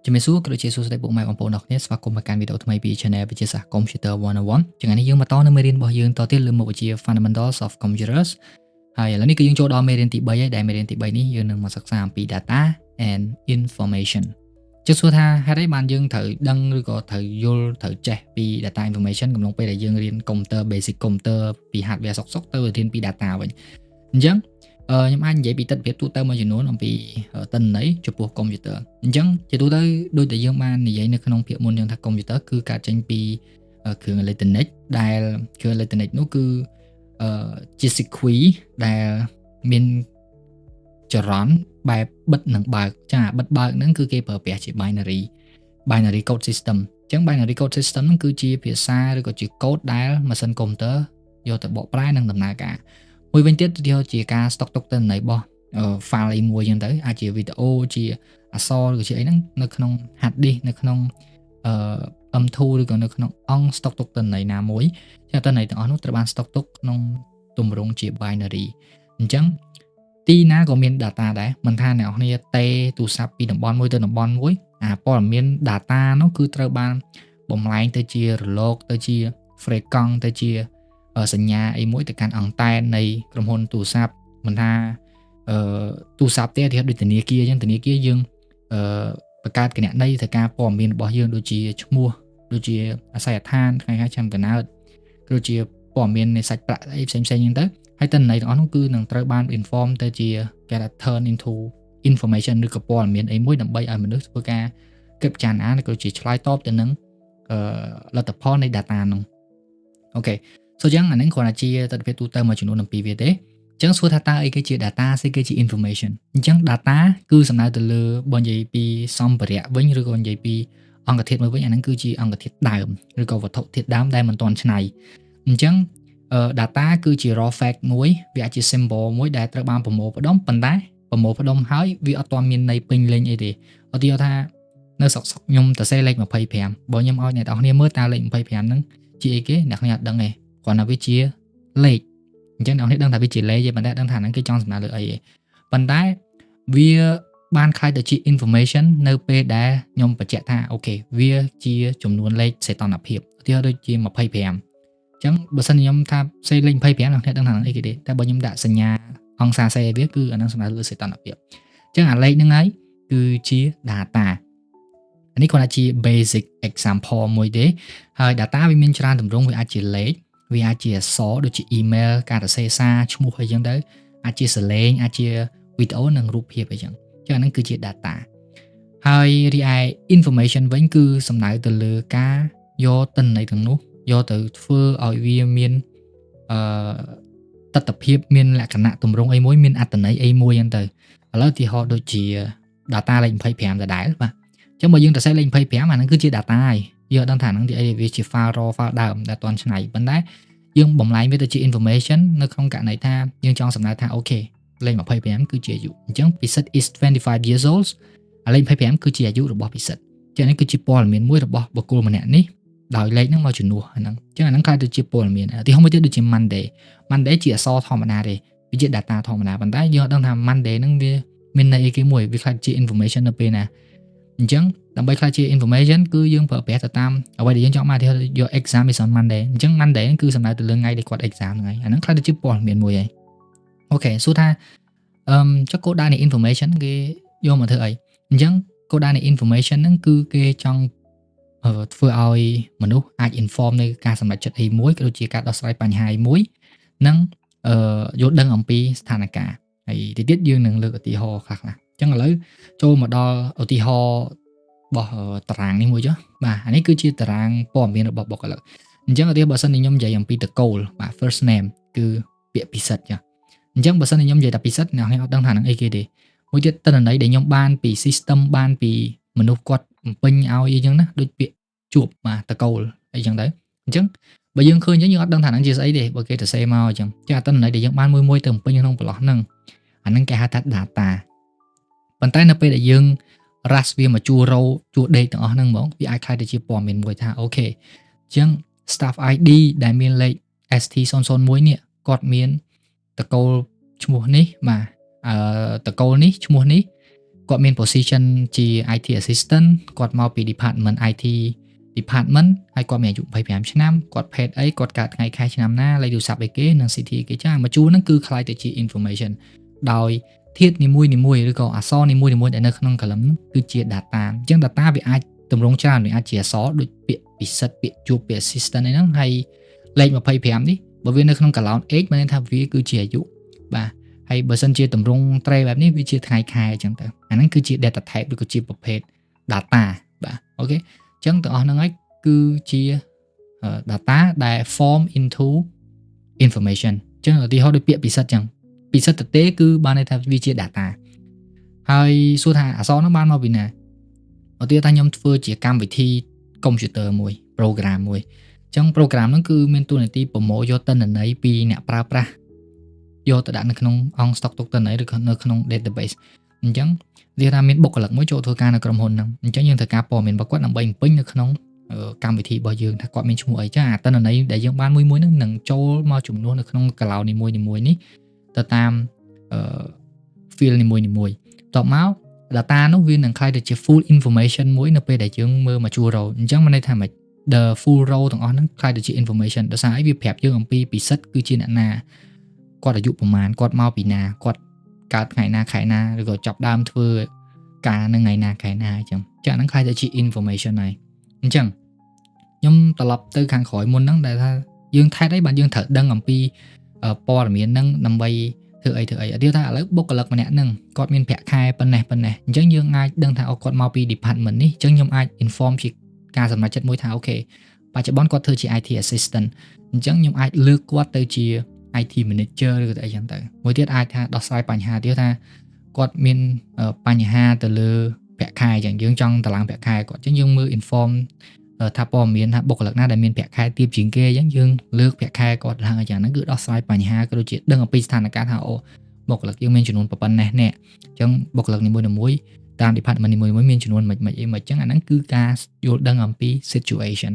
ជំរាបសួរក៏ដូចជាសួស្តីពុកម៉ែបងប្អូនអរគ្នាស្វាគមន៍មកកាន់វីដេអូថ្មីពី Channel វិទ្យាសាស្ត្រ Computer 101ចឹងថ្ងៃនេះយើងមកតនៅមេរៀនរបស់យើងតទៀតលើមុខវិជ្ជា Fundamentals of Computers ហើយឥឡូវនេះគឺយើងចូលដល់មេរៀនទី3ហើយដែលមេរៀនទី3នេះយើងនឹងមកសិក្សាអំពី Data and Information ជឿសួរថាហេតុអីបានយើងត្រូវដឹងឬក៏ត្រូវយល់ត្រូវចេះពី Data Information កំឡុងពេលដែលយើងរៀន Computer Basic Computer ពី Hardware សុកទៅរៀនពី Data វិញអញ្ចឹងខ្ញុំអាចនិយាយពីទិដ្ឋភាពទូទៅមួយចំនួនអំពីទិន្នន័យចំពោះកុំព្យូទ័រអញ្ចឹងជាទូទៅដូចដែលយើងបាននិយាយនៅក្នុងភាគមុនយើងថាកុំព្យូទ័រគឺកើតចេញពីគ្រឿងអេឡិចត្រូនិកដែលគ្រឿងអេឡិចត្រូនិកនោះគឺជា sequence ដែលមានចរន្តបែបបិទនិងបើកចាបិទបើកហ្នឹងគឺគេប្រើប្រាស់ជា binary code system អញ្ចឹង binary code system ហ្នឹងគឺជាភាសាឬក៏ជាកូដដែលម៉ាស៊ីនកុំព្យូទ័រយកទៅបកប្រែនិងដំណើរការមួយវិញទៀតវាជាការស្តុកទុកទិន្នន័យរបស់ file អីមួយចឹងទៅអាចជាវីដេអូជាអក្សរឬក៏ជាអីហ្នឹងនៅក្នុង hard disk នៅក្នុងM2 ឬក៏នៅក្នុងអង្គស្តុកទុកទិន្នន័យណាមួយចឹងទិន្នន័យទាំងអស់នោះត្រូវបានស្តុកទុកក្នុងទម្រង់ជា binary អញ្ចឹងទីណាក៏មាន data ដែរមិនថាអ្នកនរគ្នាទេទូរស័ព្ទពីតំបន់មួយទៅតំបន់មួយអាព័ត៌មាន data នោះគឺត្រូវបានបំលែងទៅជារលកទៅជា frequency ទៅជាសញ្ញាអីមួយទៅកាន់អង់តែននៃក្រុមហ៊ុនទូរស័ព្ទមិនថាទូរស័ព្ទទេដូចធនាគារអញ្ចឹងធនាគារយើងបង្កើតគណនីទៅការព័ត៌មានរបស់យើងដូចជាឈ្មោះដូចជាអាសយដ្ឋានថ្ងៃខែឆ្នាំកំណើតដូចជាព័ត៌មាននៃសាច់ប្រាក់អីផ្សេងៗអញ្ចឹងទៅហើយទិន្នន័យទាំងអស់នោះគឺនឹងត្រូវបាន inform ទៅជាគេថា turn into information ឬក៏ព័ត៌មានអីមួយដើម្បីឲ្យមនុស្សធ្វើការគិតពិចារណាឬក៏ជាឆ្លើយតបទៅនឹងលទ្ធផលនៃ data នោះអូខេអញ្ចឹងអានេះគ្រាន់តែជាទិដ្ឋភាពទូទៅមួយចំនួនអំពីវាទេអញ្ចឹងសួរថាតើអីគេជា data ស្អីគេជា information អញ្ចឹង data គឺសំដៅទៅលើបើនិយាយពីសម្ភារៈវិញឬក៏និយាយពីអង្គធាតុមួយវិញអាហ្នឹងគឺជាអង្គធាតុដើមឬក៏វត្ថុធាតុដើមដែលមិនទាន់ច្នៃអញ្ចឹងdata គឺជា raw fact មួយវាអាចជា symbol មួយដែលត្រូវបានប្រមូលផ្ដុំប៉ុន្តែប្រមូលផ្ដុំហើយវាអត់ទាន់មានន័យពេញលេញអីទេឧទាហរណ៍ថានៅស្រុកខ្ញុំទៅសេលេខ25បើខ្ញុំឲ្យអ្នកនរគ្នាមើលតើលេខ25ហ្នឹងជាអីគេអ្នកគ្នាអត់ដឹងទេគ្រាន់តែវាជាលេខអញ្ចឹងអ្នកនរគ្នាដឹងថាវាជាលេខទេប៉ុន្តែដឹងថាហ្នឹងគេចង់សំដៅលើអីទេប៉ុន្តែវាបានខ្លាយទៅជា information នៅពេលដែលខ្ញុំបញ្ជាក់ថាអូខេវាជាចំនួនលេខសីតុណ្ហភាពឧទាហរណ៍ដូចជា25អញ្ចឹងបើសិនខ្ញុំថាសេលេខ25អ្នកដឹងថាហ្នឹងអីគេទេតែបើខ្ញុំដាក់សញ្ញាអង្សាសេវាគឺអាហ្នឹងសំដៅលើសីតុណ្ហភាពអញ្ចឹងអាលេខហ្នឹងហើយគឺជា data អានេះគាត់ថាជា basic example មួយទេហើយ data វាមានច្រើនទម្រង់វាអាចជាលេខវាអាចជាអក្សរដូចជា email ការសរសេរសារឈ្មោះអីចឹងទៅអាចជាសលេងអាចជាវីដេអូនិងរូបភាពអីចឹងអញ្ចឹងអាហ្នឹងគឺជា data ហើយរីឯ information វិញគឺសំដៅទៅលើការយកទិន្នន័យទាំងនោះយកទៅធ្វើឲ្យវាមានទិដ្ឋភាពមានលក្ខណៈទម្រង់អីមួយមានអត្ថន័យអីមួយហ្នឹងទៅឥឡូវឧទាហរណ៍ដូចជា data លេខ25ដដែលបាទអញ្ចឹងបើយើងទៅសេលេខ25អាហ្នឹងគឺជា data ហើយយើងអត់ដឹងថាហ្នឹងជាអីវាជា file raw file ដើមដែលអត់ទាន់ច្នៃប៉ុន្តែយើងបំលែងវាទៅជា information នៅក្នុងករណីថាយើងចង់សំដៅថាអូខេលេខ25គឺជាអាយុអញ្ចឹងពិសិដ្ឋ is 25 years old លេខ25គឺជាអាយុរបស់ពិសិដ្ឋអញ្ចឹងនេះគឺជាព័ត៌មានមួយរបស់បុគ្គលម្នាក់នេះដោយលេខហ្នឹងមកជំនួសហ្នឹងអញ្ចឹងអាហ្នឹងខ្លះទៅជាព័ត៌មានឧទាហរណ៍មួយទៀតដូចជា Monday ជាអក្សរធម្មតាទេវាជា data ធម្មតាប៉ុន្តែយើងអត់ដឹងថា Monday ហ្នឹងវាមានន័យអីគេមួយវាខ្លះជា information នៅពេលណាអញ្ចឹងដើម្បីខ្លះជា information គឺយើងប្រើប្រាស់ទៅតាមអ្វីដែលយើងចង់បានយក exam is on Monday អញ្ចឹង Monday គឺសំដៅទៅលើថ្ងៃដែលគាត់ exam ហ្នឹងហើយអាហ្នឹងខ្លះទៅជាព័ត៌មានមួយហើយអូខេសួរថាចុះគោលដៅនៃ information គេយកមកធ្វើអីអញ្ចឹងគោលដៅនៃ information ហ្នឹងគឺគេចង់ធ្វើឲ្យមនុស្សអាច inform នៅការសម្រេចចិត្តអីមួយក៏ដូចជាការដោះស្រាយបញ្ហាអីមួយនិងយល់ដឹងអំពីស្ថានភាពហើយទីទៀតយើងនឹងលើកឧទាហរណ៍ខ្លះៗអញ្ចឹងឥឡូវចូលមកដល់ឧទាហរណ៍របស់តារាងនេះមួយចុះបាទអានេះគឺជាតារាងព័ត៌មានរបស់បុគ្គលិកអញ្ចឹងឧទាហរណ៍បើសិនជាខ្ញុំនិយាយអំពីតកូលបាទ first name គឺពាក្យពិសិដ្ឋចាអញ្ចឹងបើសិនជាខ្ញុំនិយាយតែពិសិដ្ឋអ្នកអត់ដឹងថានឹងអីគេទេមួយទៀតទិន្នន័យដែលខ្ញុំបានពី system បានពីមនុស្សគាត់បំពេញឲ្យអីចឹងណាដូចពាក្យជួបបាទតកូលអីចឹងទៅអញ្ចឹងបើយើងឃើញយើងអត់ដឹងថានឹងជាស្អីទេបើគេទៅសេមកអញ្ចឹងចាទិន្នន័យដែលយើងបានមួយទៅបំពេញក្នុងប្រឡោះហ្នឹងអាហ្នឹងគេហៅថា data ប៉ុន្តែនៅពេលដែលយើង rush វាមកជួររោជួរដេកទាំងអស់ហ្នឹងហ្មងវាអាចខ្លាយទៅជាព័ត៌មានមួយថាអូខេអញ្ចឹង staff ID ដែលមានលេខ ST001 នេះគាត់មានតកូលឈ្មោះនេះបាទតកូលនេះឈ្មោះនេះ គាត់មាន position ជា IT assistant គាត់មកពី department IT department ហើយគាត់មានអាយុ25ឆ្នាំគាត់ ភេទអីគាត់កើតថ្ងៃខែឆ្នាំណាលេខទូរស័ព្ទអីគេនិងសិទ្ធិអីគេចាមួយជួរហ្នឹងគឺខ្លាយទៅជា information ដោយធាតុនីមួយៗឬក៏អក្សរនីមួយៗដែលនៅក្នុង column ហ្នឹងគឺជា data អញ្ចឹង data វាអាចតម្រង់ច្រើនវាអាចជាអក្សរដូចពាក្យពិសិដ្ឋពាក្យជួបពាក្យ assistant អីហ្នឹងហើយលេខ25នេះបើវានៅក្នុង column age មានន័យថាវាគឺជាអាយុបាទហើយបើសិនជាតម្រង់ tray បែបនេះវាជាថ្ងៃខែអញ្ចឹងទៅអាហ្នឹងគឺជា data type ឬក៏ជាប្រភេទ data បាទអូខេអញ្ចឹងទាំងអស់ហ្នឹងហើយគឺជា data ដែល form into information អញ្ចឹងឧទាហរណ៍ដូចពាក្យពិសិដ្ឋអញ្ចឹងពិសិដ្ឋទៅទេគឺបានន័យថាវាជា data ហើយសួរថាអក្សរហ្នឹងបានមកពីណាឧទាហរណ៍ថាខ្ញុំធ្វើជាកម្មវិធី computer មួយ program មួយអញ្ចឹង program ហ្នឹងគឺមានតួនាទីប្រមូលយកទិន្នន័យពីអ្នកប្រើប្រាស់យកទៅដាក់នៅក្នុងអង្គ stock ទុកទិន្នន័យឬក៏នៅក្នុង database អញ្ចឹងនិយាយថាមានបុគ្គលិកមួយចូលធ្វើការនៅក្រុមហ៊ុនហ្នឹងអញ្ចឹងយើងត្រូវការព័ត៌មានរបស់គាត់ដើម្បីបំពេញនៅក្នុងកម្មវិធីរបស់យើងថាគាត់មានឈ្មោះអីចាអាទិន្នន័យដែលយើងបានមួយហ្នឹងនឹងចូលមកចំនួននៅក្នុង cloud នីមួយៗនេះទៅតាមfield នីមួយៗតបមក data នោះវានឹងคล้ายទៅជា full information មួយនៅពេលដែលយើងមើលមកជួរ row អញ្ចឹងមិនន័យថាម៉េច the full row ទាំងអស់ហ្នឹងคล้ายទៅជា information ដោយសារអីវាប្រាប់យើងអំពីពិសិដ្ឋគឺជាអ្នកណាគាត់អាយុប្រមាណគាត់មកពីណាគាត់កើតថ្ងៃណាខែណាឬក៏ចាប់ដើមធ្វើការនៅថ្ងៃណាខែណាអញ្ចឹងហ្នឹងคล้ายទៅជា information ហើយអញ្ចឹងខ្ញុំត្រឡប់ទៅខាងក្រោយមុនហ្នឹងដែលថាយើងថែតអីបាទយើងត្រូវដឹងអំពីព័ត៌មានហ្នឹងដើម្បីធ្វើអីឧទាហរណ៍ថាឥឡូវបុគ្គលិកម្នាក់ហ្នឹងគាត់មានប្រាក់ខែប៉ុណ្ណេះអញ្ចឹងយើងអាចដឹងថាគាត់មកពី department នេះអញ្ចឹងខ្ញុំអាច inform ជាការសម្រេចចិត្តមួយថាអូខេបច្ចុប្បន្នគាត់ធ្វើជា IT assistant អញ្ចឹងខ្ញុំអាចលើកគាត់ទៅជា IT manager ឬក៏អីចឹងទៅមួយទៀតអាចថាដោះស្រាយបញ្ហាទៀតថាគាត់មានបញ្ហាទៅលើប្រាក់ខែអញ្ចឹងយើងចង់តម្លើងប្រាក់ខែគាត់អញ្ចឹងយើងមើល inform ថាព័ត៌មានថាបុគ្គលិកណាដែលមានប្រាក់ខែទាបជាងគេអញ្ចឹងយើងលើកប្រាក់ខែគាត់ឡើងអញ្ចឹងហ្នឹងគឺដោះស្រាយបញ្ហាក៏ដូចជាដឹងអំពីស្ថានភាពថាអូបុគ្គលិកយើងមានចំនួនប៉ុណ្ណេះនេះអញ្ចឹងបុគ្គលិកនីមួយៗតាម department នីមួយៗមានចំនួនមិនអីមិនអញ្ចឹងអាហ្នឹងគឺការយល់ដឹងអំពី situation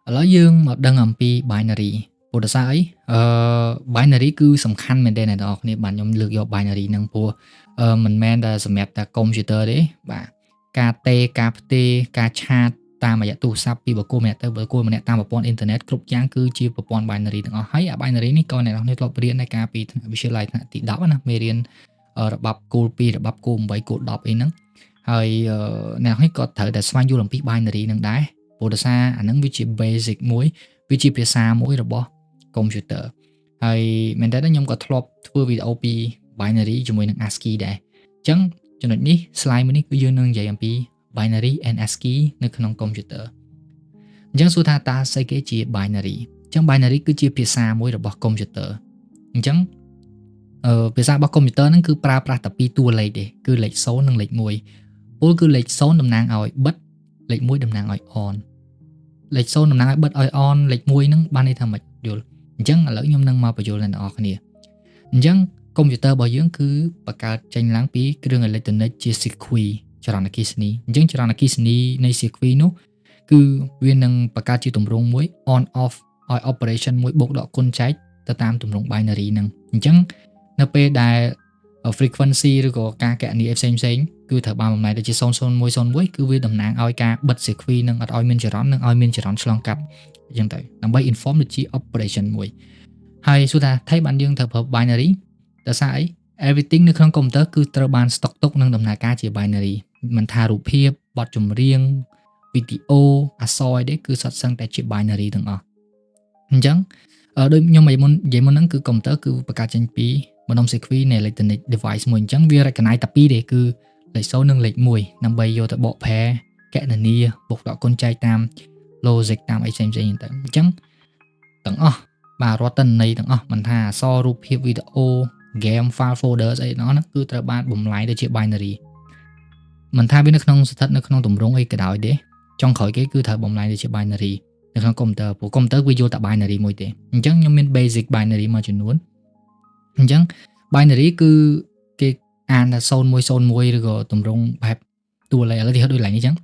ឥឡូវយើងមកដឹងអំពី binary ព្រោះដោយសារអីbinary គឺសំខាន់មែនទែនអ្នកនរគ្នាបាទខ្ញុំលើកយក binary ហ្នឹងព្រោះមិនមែនតែសម្រាប់តែ computer ទេបាទការតេការផ្ទេរការឆាតតាមរយៈទូរស័ព្ទពីបុគ្គលម្នាក់ទៅបុគ្គលម្នាក់តាមប្រព័ន្ធអ៊ីនធឺណិតគ្រប់យ៉ាងគឺជាប្រព័ន្ធ binary ទាំងអស់ហើយអា binary នេះក៏អ្នកនរគ្នាធ្លាប់រៀនในការពីថ្នាក់វិទ្យាល័យថ្នាក់ទី10ណាមេរៀនរបបគោល2របបគោល8គោល10អីហ្នឹងហើយអ្នកនរគ្នាក៏ត្រូវតែស្វែងយល់អំពី binary ហ្នឹងដែរព្រោះដោយសារអាហ្នឹងវាជា basic មួយវាជាភាសាមួយរបស់ computer ហើយមែនតើខ្ញុំក៏ធ្លាប់ធ្វើវីដេអូពី binary ជាមួយនឹង ASCII ដែរអញ្ចឹងចំណុចនេះ slide មួយនេះគឺយើងនឹងនិយាយអំពី binary and ASCII នៅក្នុង computer អញ្ចឹងសួរថាតើស្អីគេជា binary អញ្ចឹង binary គឺជាភាសាមួយរបស់ computer អញ្ចឹងភាសារបស់ computer ហ្នឹងគឺប្រើប្រាស់តែពីរតួលេខទេគឺលេខ0និងលេខ1ពលគឺលេខ0តំណាងឲ្យ bit លេខ1តំណាងឲ្យ on លេខ0តំណាងឲ្យ bit ឲ្យ on លេខ1ហ្នឹងបានន័យថាម៉េចយល់អញ្ចឹងឥឡូវខ្ញុំនឹងមកបញ្យល់អ្នកនរគ្នាអញ្ចឹង computer របស់យើងគឺបង្កើតចេញឡើងពីគ្រឿងអេឡិចត្រូនិកជា circuit ចរន្តអគ្គិសនីអញ្ចឹងចរន្តអគ្គិសនីនៃ circuit នោះគឺវានឹងបង្កើតជាទម្រង់មួយ on off ឲ្យ operation មួយបូកដកគុណចែកទៅតាមទម្រង់ binary ហ្នឹងអញ្ចឹងនៅពេលដែល frequency ឬក៏ការកណនីផ្សេងគឺត្រូវបានបំលែងទៅជា00101គឺវាតំណាងឲ្យការបិទ circuit នឹងអត់ឲ្យមានចរន្តនឹងឲ្យមានចរន្តឆ្លងកាត់អញ្ចឹងទៅដើម្បី inform ទៅជា operation មួយហើយសួរថាថៃបានយើងត្រូវប្រើ binary ដោយសារអី everything នៅក្នុង computer គឺត្រូវបាន stock ទុកនឹងដំណើរការជា binary មិនថារូបភាពបទចម្រៀងវីដេអូអក្សរអីទេគឺសុទ្ធសឹងតែជា binary ទាំងអស់អញ្ចឹងដូចខ្ញុំនិយាយមុនហ្នឹងគឺ computer គឺបង្កើតចេញពីបណ្ដុំ circuit នៃ electronic device មួយអញ្ចឹងវា recognize តែពីរទេគឺលេខ0និងលេខ1ដើម្បីយកទៅបកប្រែកណនាបូកដកគុណចែកតាម logic តាមអីផ្សេងៗទៅអញ្ចឹងទាំងអស់បាទរាល់ទិន្នន័យទាំងអស់មិនថាអក្សររូបភាពវីដេអូ game file folder ស្អីទាំងអស់ហ្នឹងគឺត្រូវបានបំលែងទៅជា binary មិនថាវានៅក្នុងស្ថិតនៅក្នុងទម្រង់អីក៏ដោយទេចុងក្រោយគេគឺត្រូវបំលែងទៅជា binary នៅក្នុង computer ព្រោះ computer វាយល់តែ binary មួយទេអញ្ចឹងខ្ញុំមាន basic binary មួយចំនួនអញ្ចឹង binary គឺគេអានថា0101ឬក៏ទម្រង់បែបតួលេខឥឡូវទីហៅដូចឡើងនេះអញ្ចឹង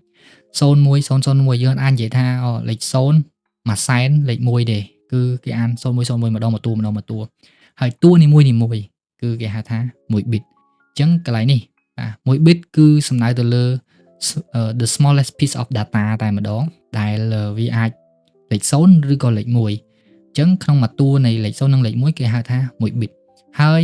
01001យើងអាចនិយាយថាលេខ0មួយសែនលេខ1ទេគឺគេអាន0101ម្ដងមួយតួហើយតួនីមួយគឺគេហៅថា1 bit អញ្ ចឹងកន្លែងនេះមួយ bit គឺសំដៅទៅលើ the smallest piece of data តែម្ដងដែលវាអាចលេខ0ឬក៏លេខ1អញ្ចឹងក្នុងមួយតួនៃលេខ0និងលេខ1គេហៅថា1 bit ហើយ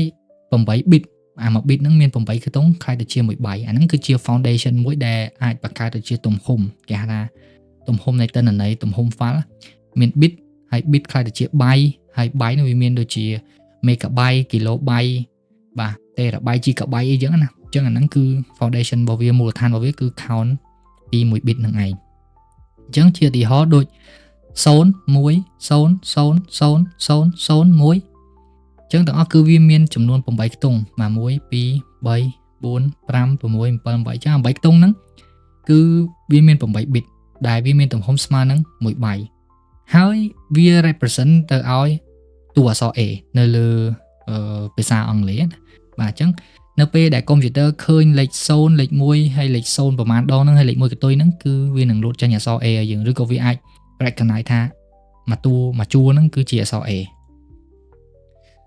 8 bit 1 bit ហ្នឹងមាន8ខ្ទង់ខ្លាយទៅជាមួយបាយអាហ្នឹងគឺជា foundation មួយដែលអាចបង្កើតទៅជាទំហំគេហៅថាទំហំនៃទិន្នន័យទំហំ file មាន bit ហើយ bit ខ្លាយទៅជាបាយហើយបាយនោះវាមានដូចជា megabyte kilobyte បាទ terabyte gigabyte អីចឹងណាអញ្ចឹងអាហ្នឹងគឺ foundation របស់វាមូលដ្ឋានរបស់វាគឺ count ពី1 bit ហ្នឹងឯងអញ្ចឹងជាឧទាហរណ៍ដូច0 1 0 0 0 0 0 1អញ្ចឹងទាំងអស់គឺវាមានចំនួន8ខ្ទង់1 2 3 4 5 6 7 8អញ្ចឹង8ខ្ទង់ហ្នឹងគឺវាមាន8 bit ដែលវាមានទំហំស្មើនឹង1បាយហើយវា represent ទៅឲ្យតួអក្សរ A នៅលើភាសាអង់គ្លេសណាបាទអញ្ចឹងនៅពេលដែលកុំព្យូទ័រឃើញលេខ0លេខ1ហើយលេខ0ប្រមាណដងហ្នឹងហើយលេខ1កតុយហ្នឹងគឺវានឹងលោតចេញអក្សរ A ឲ្យយើងឬក៏វាអាច recognize ថាមួយជួរហ្នឹងគឺជាអក្សរ A អ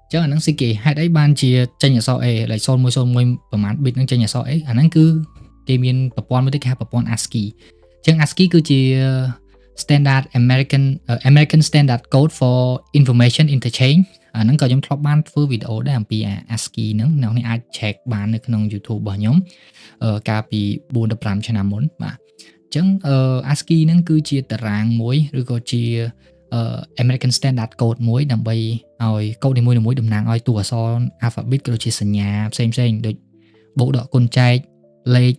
ញ្ចឹងអាហ្នឹងស៊ីគេហេតុអីបានជាចេញអក្សរ A លេខ0101ប្រមាណ bit ហ្នឹងចេញអក្សរ A អាហ្នឹងគឺគេមានប្រព័ន្ធមួយទៀតគេហៅប្រព័ន្ធ ASCII អញ្ចឹង ASCII គឺជា standard American standard code for information interchange អាហ្នឹងក៏ខ្ញុំធ្លាប់បានធ្វើវីដេអូដែរអំពី ASCII ហ្នឹងអ្នកនេះអាច check បាននៅក្នុង YouTube របស់ខ្ញុំកាលពី 4-5 ឆ្នាំមុនបាទអញ្ចឹងASCII ហ្នឹងគឺជាតារាងមួយឬក៏ជាAmerican standard code មួយដើម្បីឲ្យកូដនីមួយៗតំណាងឲ្យតួអក្សរ alphabet ក៏ដូចជាសញ្ញាផ្សេងៗដូចបូកដកគុណចែកលេខ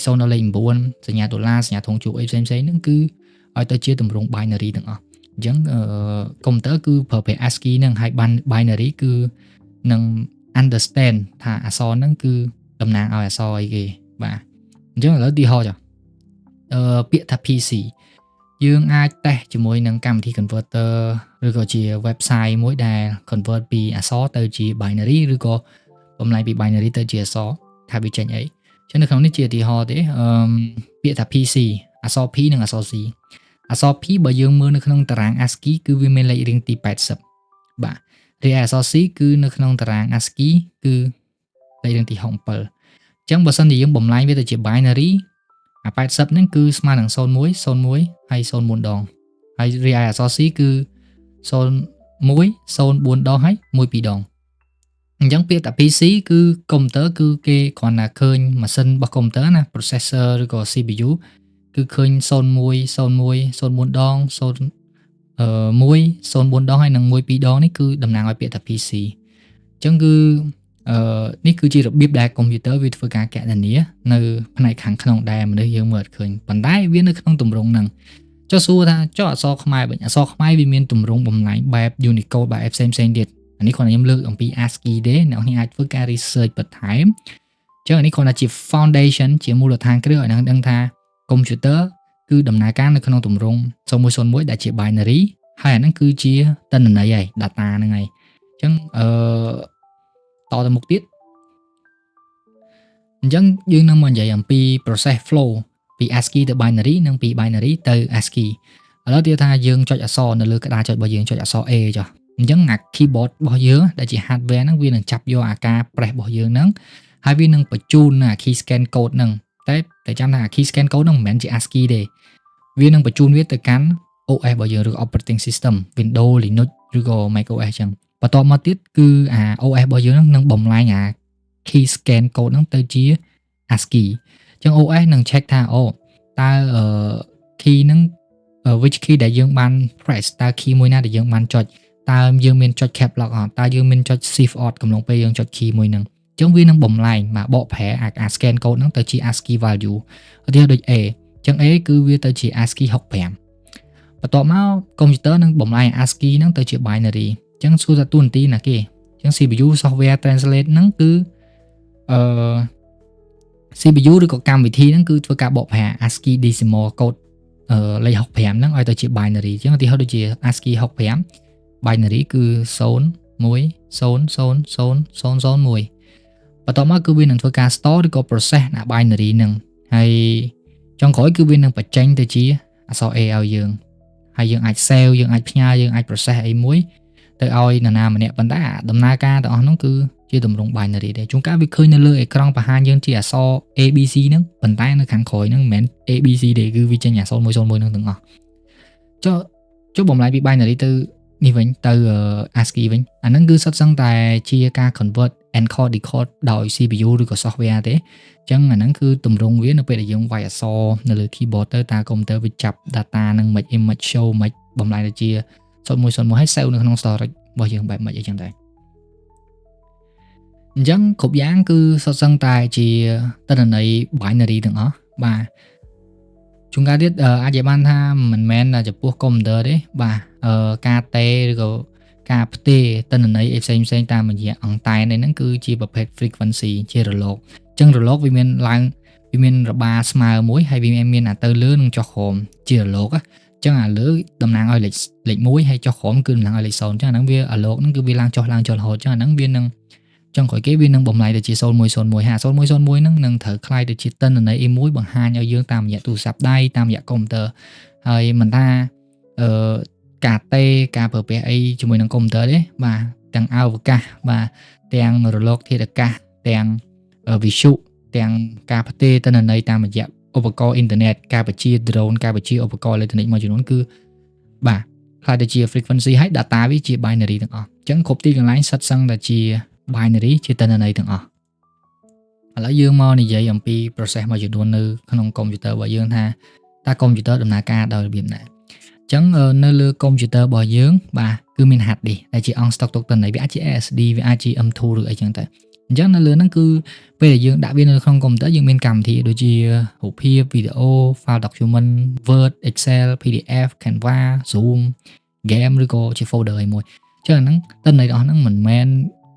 0ដល់លេខ9សញ្ញាដុល្លារសញ្ញាធុងជួបអីផ្សេងៗហ្នឹងគឺឲ្យទៅជាទម្រង់ binary ទាំងអស់អញ្ចឹងកុំព្យូទ័រគឺប្រើប្រាស់ ASCII ហ្នឹងហើយ binary គឺនឹង understand ថាអក្សរហ្នឹងគឺតំណាងឲ្យអក្សរអីគេបាទអញ្ចឹងឥឡូវឧទាហរណ៍ចុះពាក្យថា PC យើងអាចតេស្តជាមួយនឹងកម្មវិធី converter ឬក៏ជា website មួយដែល convert ពីអក្សរទៅជា binary ឬក៏បំលែងពី binary ទៅជាអក្សរថាវាចេញអីចឹងនៅក្នុងនេះជាឧទាហរណ៍ទេពាក្យថា PC អក្សរ P និងអក្សរ C អក្សរ P បើយើងមើលនៅក្នុងតារាង ASCII គឺវាមានលេខរៀងទី80បាទរីឯអក្សរ C គឺនៅក្នុងតារាង ASCII គឺលេខរៀងទី67អញ្ចឹងបើសិនជាយើងបំលែងវាទៅជា binary អា80ហ្នឹងគឺស្មើនឹង01 01ហើយ04ដងហើយរីឯអក្សរ C គឺ01 04ដងហើយ1 2ដងអញ្ចឹងពាក្យថា PC គឺកុំព្យូទ័រគឺគេគ្រាន់តែឃើញម៉ាស៊ីនរបស់កុំព្យូទ័រណា processor ឬក៏ CPU គឺឃើញ01 01 04ដង01 04ដងហើយនិង1 2ដងនេះគឺតំណាងឲ្យពាក្យថា PC អញ្ចឹងគឺនេះគឺជារបៀបដែលកុំព្យូទ័រវាធ្វើការកណនានៅផ្នែកខាងក្នុងដែលមនុស្សយើងមើលអត់ឃើញប៉ុន្តែវានៅក្នុងទម្រង់ហ្នឹងចុះសួរថាចុះអក្សរខ្មែរវិញអក្សរខ្មែរវាមានទម្រង់បំលែងបែប Unicode បែបផ្សេងៗទៀតអានេះគ្រាន់តែខ្ញុំលើកអំពី ASCII ទេអ្នកនេះអាចធ្វើការ research បន្ថែមអញ្ចឹងអានេះគ្រាន់តែជា foundation ជាមូលដ្ឋានគ្រឹះឲ្យនឹងដឹងថាកុំព្យូទ័រគឺដំណើរការនៅក្នុងទម្រង់0101ដែលជា binary ហើយអាហ្នឹងគឺជាទិន្នន័យហើយ data ហ្នឹងហើយអញ្ចឹងតទៅមុខទៀតអញ្ចឹងយើងនឹងមកនិយាយអំពី process flow ពី ASCII ទៅ binary និងពី binary ទៅ ASCII ឥឡូវទៀតថាយើងចុចអក្សរនៅលើក្តារចុចរបស់យើងចុចអក្សរ A ចុះអញ្ចឹងអា keyboard របស់យើងដែលជា hardware ហ្នឹងវានឹងចាប់យកអាការ press របស់យើងហ្នឹងហើយវានឹងបញ្ជូនអា key scan code ហ្នឹងតែចាំថា key scan code ហ្នឹងមិនមែនជា ASCII ទេវានឹងបញ្ជូនវាទៅកាន់ OS របស់យើងឬ operating system Windows Linux ឬក៏ macOS អញ្ចឹងបន្ទាប់មកទៀតគឺអា OS របស់យើងនឹងបំលែងអា key scan code ហ្នឹងទៅជា ASCII អញ្ចឹង OS នឹង check ថាអូតើkey ហ្នឹងwhich key ដែលយើងបាន press តើ key មួយណាដែលយើងបានចុចតើយើងមានចុច cap lock អត់តើយើងមានចុច shift alt កំឡុងពេលយើងចុច key មួយហ្នឹងអញ្ចឹងវានឹងបំលែងមកបកប្រែអា scan code ហ្នឹងទៅជា ASCII value ឧទាហរណ៍ដូច A អញ្ចឹង A គឺវាទៅជា ASCII 65បន្ទាប់មកកុំព្យូទ័រនឹងបំលែង ASCII ហ្នឹងទៅជា binary អញ្ចឹងសួរថាតួនាទីណាគេអញ្ចឹង CPU software translate ហ្នឹងគឺCPU ឬក៏កម្មវិធីហ្នឹងគឺធ្វើការបកប្រែ ASCII decimal code លេខ65ហ្នឹងឲ្យទៅជា binary អញ្ចឹងឧទាហរណ៍ដូចជា ASCII 65 binary គឺ0 1 0 0 0 0 0 1បន្ទាប់មកគឺវានឹងធ្វើការ store ឬក៏ process អា binary ហ្នឹងហើយចុងក្រោយគឺវានឹងបញ្ចេញទៅជាអក្សរ A ឲ្យយើងហើយយើងអាច save យើងអាចផ្ញើយើងអាច process អីមួយ ទៅឲ្យនរណាម្នាក់ប៉ុន្តែដំណើរការទាំងអស់ហ្នឹងគឺជាទម្រង់ binary ដែរជួនកាលវាឃើញនៅលើអេក្រង់បង្ហាញយើងជាអក្សរ ABC ហ្នឹងប៉ុន្តែនៅខាងក្រោយហ្នឹងមិនមែន ABC ទេគឺវាចេញអក្សរ101ហ្នឹងទាំងអស់ចុះបំលែងពី binary ទៅនេះវិញទៅ ASCII វិញអាហ្នឹងគឺសុទ្ធសឹងតែជាការ convert encode decode ដោយ CPU ឬក៏ software ទេអញ្ចឹងអាហ្នឹងគឺទម្រង់វានៅពេលដែលយើងវាយអក្សរនៅលើ keyboard ទៅតើកុំព្យូទ័រវាចាប់ data ហ្នឹងមិន image show មិនបំលែងទៅជា0101ហើយ save នៅក្នុង storage របស់យើងបែបម៉េចអីចឹងដែរអញ្ចឹងគ្រប់យ៉ាងគឺសុទ្ធសឹងតែជាទិន្នន័យ binary ទាំងអស់បាទជួនកាលទៀតអាចនិយាយបានថាមិនមែនចំពោះកុំព្យូទ័រទេបាទការតេឬក៏ការផ្ទេរទិន្នន័យផ្សេងតាមរយៈអង្តែនហ្នឹងគឺជាប្រភេទ frequency ជារលកអញ្ចឹងរលកវាមានឡើងវាមានរបាស្មើមួយហើយវាមានទៅលើនិងចុះក្រោមជារលកអញ្ចឹងអាលើតំណាងឲ្យលេខ1ហើយចុះក្រោមគឺតំណាងឲ្យលេខ0អញ្ចឹងអាហ្នឹងវាអាលោកហ្នឹងគឺវាឡើងចុះរហូតអញ្ចឹងអាហ្នឹងវានឹងចុងក្រោយគេវានឹងបំលែងទៅជា0101ហើយ0101ហ្នឹងនឹងត្រូវคล้ายទៅជាទិន្នន័យមួយបង្ហាញឲ្យយើងតាមរយៈទូរស័ព្ទដៃតាមរយៈកុំព្យូទ័រហើយមិនថាការតេការប្រើប្រាស់អីជាមួយនឹងកុំព្យូទ័រទេបាទទាំងអវកាសបាទទាំងរលកធាតុអាកាសទាំងវិទ្យុទាំងការផ្ទេរទិន្នន័យតាមរយៈឧបករណ៍អ៊ីនធឺណិតការបញ្ជា drone ការបញ្ជាឧបករណ៍អេឡិចត្រូនិកមួយចំនួនគឺបាទខ្លះទៅជា frequency ហើយ data វាជា binary ទាំងអស់អញ្ចឹងគ្រប់ទីកន្លែងសិតសឹងតែជា binary ជាទិន្នន័យទាំងអស់ឥឡូវយើងមកនិយាយអំពី process មួយចំនួននៅក្នុងកុំព្យូទ័ររបស់យើងថាតើកុំព្យូទ័រដំណើរការដោយរបៀបណាអញ្ចឹងនៅលើកុំព្យូទ័ររបស់យើងបាទគឺមាន hard disk ដែលជាអង្គស្តុកទុកទិន្នន័យវាអាចជា SSD វាអាចជា M2 ឬអីចឹងទៅអញ្ចឹងនៅលើហ្នឹងគឺពេលដែលយើងដាក់វានៅក្នុងកុំព្យូទ័រយើងមានកម្មវិធីដូចជារូបភាពវីដេអូ file document Word Excel PDF Canva Zoom game ឬក៏ជា folder អីមួយអញ្ចឹងហ្នឹងទិន្នន័យរបស់ហ្នឹងមិនមែន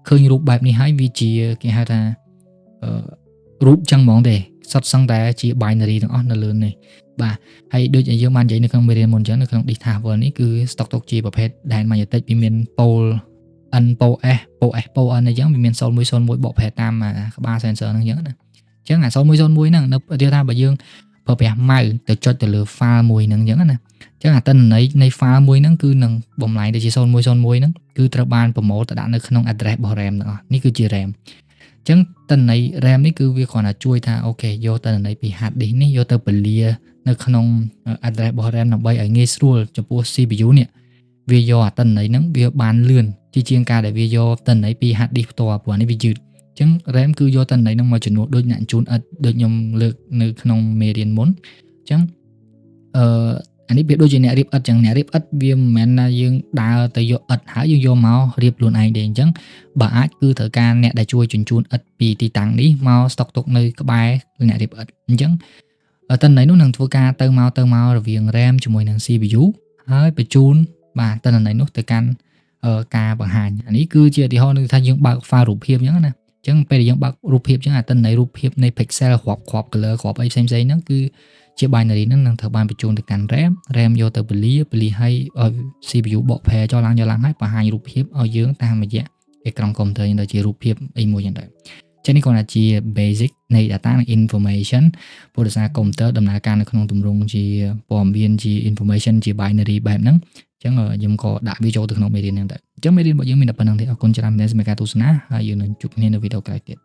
ឃើញរូបបែបនេះហើយវាជាគេហៅថារូបចឹងហ្មងទេសុទ្ធសឹងតែជា binary ទាំងអស់នៅលើនេះបាទហើយដូចយើងបាននិយាយនៅក្នុងមេរៀនមុនអញ្ចឹងនៅក្នុង disk table នេះគឺ stock ទុកជាប្រភេទ ដែនម៉ាញ៉េទិកវាមាន pole N pole S pole S pole N អញ្ចឹងវាមាន0101បកប្រែតាមក្បាល sensor ហ្នឹងអញ្ចឹងណាអញ្ចឹងអា0101ហ្នឹងនៅឧទាហរណ៍ថាបើយើងប្រើប្រាស់ mouse ទៅចុចទៅលើ file មួយហ្នឹងអញ្ចឹងណាអញ្ចឹងអាទិន្នន័យនៃ file មួយហ្នឹងគឺនឹងបំលែងទៅជា0101ហ្នឹងគឺត្រូវបានប្រមូលទៅដាក់នៅក្នុង address របស់ RAM ទាំងអស់នេះគឺជា RAM អញ្ចឹងទិន្នន័យ RAM នេះគឺវាគ្រាន់តែជួយថាអូខេយកទិន្នន័យពី hard disk នេះយកទៅពលានៅក្នុង address របស់ RAM ដើម្បីឲ្យងាយស្រួលចំពោះ CPU នេះវាយកអាទិន្នន័យហ្នឹងវាបានលឿនជាងការដែលវាយកទិន្នន័យពី hard disk ផ្ទាល់ព្រោះនេះវាយឺតអញ្ចឹង RAM គឺយកទិន្នន័យហ្នឹងមកជំនួសដូចអ្នកជូនឥតដូចខ្ញុំលើកនៅក្នុងមេរៀនមុនអញ្ចឹងអានេះវាដូចជាអ្នករៀបឥដ្ឋអញ្ចឹងអ្នករៀបឥដ្ឋវាមិនមែនថាយើងដើរទៅយកឥដ្ឋហើយយើងយកមករៀបខ្លួនឯងទេអញ្ចឹងបើអាចគឺត្រូវការអ្នកដែលជួយជញ្ជូនឥដ្ឋពីទីតាំងនេះមកស្តុកទុកនៅក្បែរអ្នករៀបឥដ្ឋអញ្ចឹងទិន្នន័យនោះនឹងធ្វើការទៅមករវាង RAM ជាមួយនឹង CPU ហើយបញ្ជូនបាទទិន្នន័យនោះទៅកាន់ការបង្ហាញអានេះគឺជាឧទាហរណ៍ថាយើងបើក file រូបភាពអញ្ចឹងណាអញ្ចឹងពេលដែលយើងបើករូបភាពអញ្ចឹងអាទិន្នន័យរូបភាពនៃ pixel គ្រាប់ color គ្រាប់អីផ្សេងៗហ្នឹងគឺជា binary ហ្នឹងនឹងត្រូវបានបញ្ជូនទៅកាន់ RAM យកទៅពលាឲ្យ CPU បកប្រែចុះឡើងហើយបង្ហាញរូបភាពឲ្យយើងតាមរយៈអេក្រង់កុំព្យូទ័រយ៉ាងដូចជារូបភាពអីមួយយ៉ាងដែរចឹងនេះគ្រាន់តែជា basic នៃ data និង information ព្រោះដោយសារកុំព្យូទ័រដំណើរការនៅក្នុងទម្រង់ជាព័ត៌មានជា information ជា binary បែបហ្នឹងអញ្ចឹងខ្ញុំក៏ដាក់វាចូលទៅក្នុងមេរៀនហ្នឹងដែរអញ្ចឹងមេរៀនរបស់យើងមានតែប៉ុណ្្នឹងទេអរគុណច្រើនមែនសម្រាប់ការទស្សនាហើយយើងនឹងជួបគ្នានៅវីដេអូក្រោយទៀត